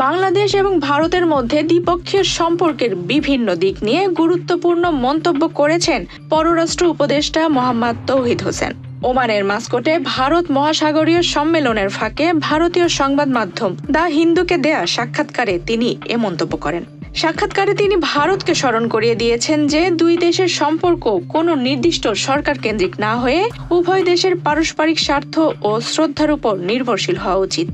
বাংলাদেশ এবং ভারতের মধ্যে দ্বিপক্ষীয় সম্পর্কের বিভিন্ন দিক নিয়ে গুরুত্বপূর্ণ মন্তব্য করেছেন পররাষ্ট্র উপদেষ্টা মোহাম্মদ তৌহিদ হোসেন। ওমানের মাস্কটে ভারত মহাসাগরীয় সম্মেলনের ফাঁকে ভারতীয় সংবাদ মাধ্যম দ্য হিন্দুকে দেয়া সাক্ষাৎকারে তিনি এ মন্তব্য করেন। সাক্ষাৎকারে তিনি ভারতকে স্মরণ করিয়ে দিয়েছেন যে দুই দেশের সম্পর্ক কোনো নির্দিষ্ট সরকার কেন্দ্রিক না হয়ে উভয় দেশের পারস্পরিক স্বার্থ ও শ্রদ্ধার উপর নির্ভরশীল হওয়া উচিত।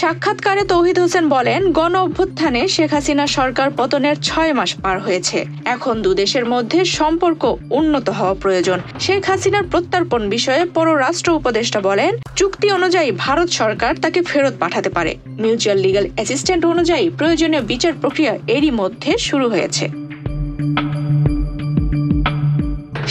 সাক্ষাৎকারে তৌহিদ হোসেন বলেন, গণ অভ্যুত্থানে শেখ হাসিনা সরকার পতনের 6 মাস পার হয়েছে। এখন দুদেশের মধ্যে সম্পর্ক উন্নত হওয়া প্রয়োজন। শেখ হাসিনার প্রত্যর্পণ বিষয়ে পররাষ্ট্র উপদেষ্টা বলেন, চুক্তি অনুযায়ী ভারত সরকার তাকে ফেরত পাঠাতে পারে। মিউচুয়াল লিগ্যাল অ্যাসিস্ট্যান্ট অনুযায়ী প্রয়োজনীয় বিচার প্রক্রিয়া এরই মধ্যে শুরু হয়েছে।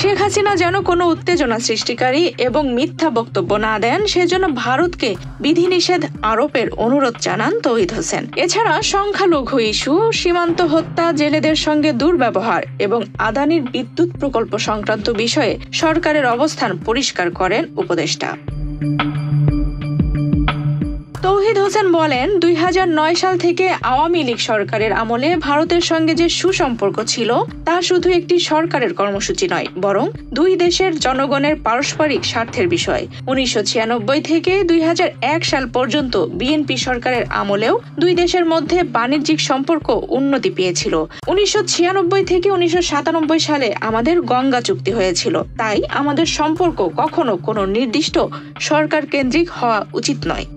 শেখ হাসিনা যেন কোনো উত্তেজনা সৃষ্টিকারী এবং মিথ্যা বক্তব্য না দেন, সেজন্য ভারতকে বিধিনিষেধ আরোপের অনুরোধ জানান তৌহিদ হোসেন। এছাড়া সংখ্যালঘু ইস্যু, সীমান্ত হত্যা, জেলেদের সঙ্গে দুর্ব্যবহার এবং আদানির বিদ্যুৎ প্রকল্প সংক্রান্ত বিষয়ে সরকারের অবস্থান পরিষ্কার করেন উপদেষ্টা। তৌহিদ হোসেন বলেন, 2009 সাল থেকে আওয়ামী লীগ সরকারের আমলে ভারতের সঙ্গে যে সুসম্পর্ক ছিল তা শুধু একটি সরকারের কর্মসূচি নয়, বরং দুই দেশের জনগণের পারস্পরিক স্বার্থের বিষয়। 1996 থেকে 2001 সাল পর্যন্ত বিএনপি সরকারের আমলেও দুই দেশের মধ্যে বাণিজ্যিক সম্পর্ক উন্নতি পেয়েছিল। 1996 থেকে 1997 সালে আমাদের গঙ্গা চুক্তি হয়েছিল। তাই আমাদের সম্পর্ক কখনো কোনো নির্দিষ্ট সরকার কেন্দ্রিক হওয়া উচিত নয়।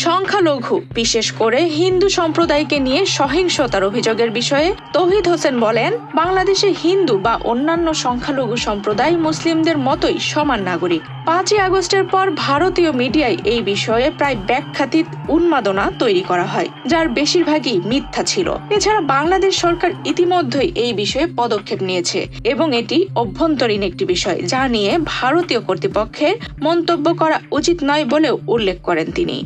সংখ্যালঘু, বিশেষ করে হিন্দু সম্প্রদায়কে নিয়ে সহিংসতার অভিযোগের বিষয়ে তৌহিদ হোসেন বলেন, বাংলাদেশে হিন্দু বা অন্যান্য সংখ্যালঘু সম্প্রদায় মুসলিমদের মতোই সমান নাগরিক। 5ই আগস্টের পর ভারতীয় মিডিয়ায় এই বিষয়ে প্রায় ব্যাখ্যাতীত উন্মাদনা তৈরি করা হয়, যার বেশিরভাগই মিথ্যা ছিল। এছাড়া বাংলাদেশ সরকার ইতিমধ্যেই এই বিষয়ে পদক্ষেপ নিয়েছে এবং এটি অভ্যন্তরীণ একটি বিষয়, যা নিয়ে ভারতীয় কর্তৃপক্ষের মন্তব্য করা উচিত নয় বলেও উল্লেখ করেন তিনি।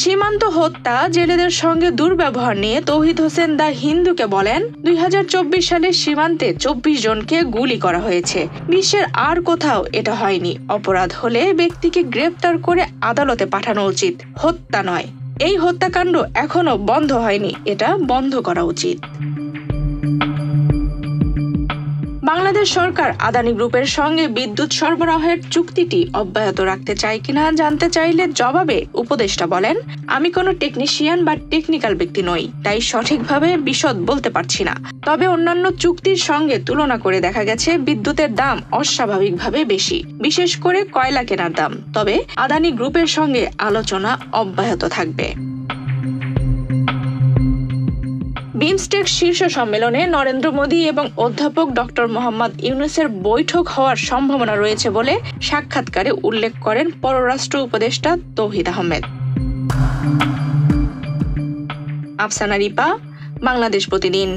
সীমান্ত হত্যা, জেলেদের সঙ্গে দুর্ব্যবহার নিয়ে তৌহিদ হোসেন দ্য হিন্দুকে বলেন, 2024 সালে সীমান্তে 24 জনকে গুলি করা হয়েছে। বিশ্বের আর কোথাও এটা হয়নি। অপরাধ হলে ব্যক্তিকে গ্রেপ্তার করে আদালতে পাঠানো উচিত, হত্যা নয়। এই হত্যাকাণ্ড এখনো বন্ধ হয়নি, এটা বন্ধ করা উচিত। বাংলাদেশ সরকার আদানি গ্রুপের সঙ্গে বিদ্যুৎ সরবরাহের চুক্তিটি অব্যাহত রাখতে চায় কিনা জানতে চাইলে জবাবে উপদেষ্টা বলেন, আমি কোনো টেকনিশিয়ান বা টেকনিক্যাল ব্যক্তি নই, তাই সঠিকভাবে বিশদ বলতে পারছি না। তবে অন্যান্য চুক্তির সঙ্গে তুলনা করে দেখা গেছে বিদ্যুতের দাম অস্বাভাবিকভাবে বেশি, বিশেষ করে কয়লা কেনার দাম। তবে আদানি গ্রুপের সঙ্গে আলোচনা অব্যাহত থাকবে। বিমস্টেক শীর্ষ সম্মেলনে নরেন্দ্র মোদী এবং অধ্যাপক ডক্টর মোহাম্মদ ইউনূসের বৈঠক হওয়ার সম্ভাবনা রয়েছে বলে সাক্ষাৎকারে উল্লেখ করেন পররাষ্ট্র উপদেষ্টা তৌহিদ আহমেদ। আফসানা রিপা, বাংলাদেশ প্রতিদিন।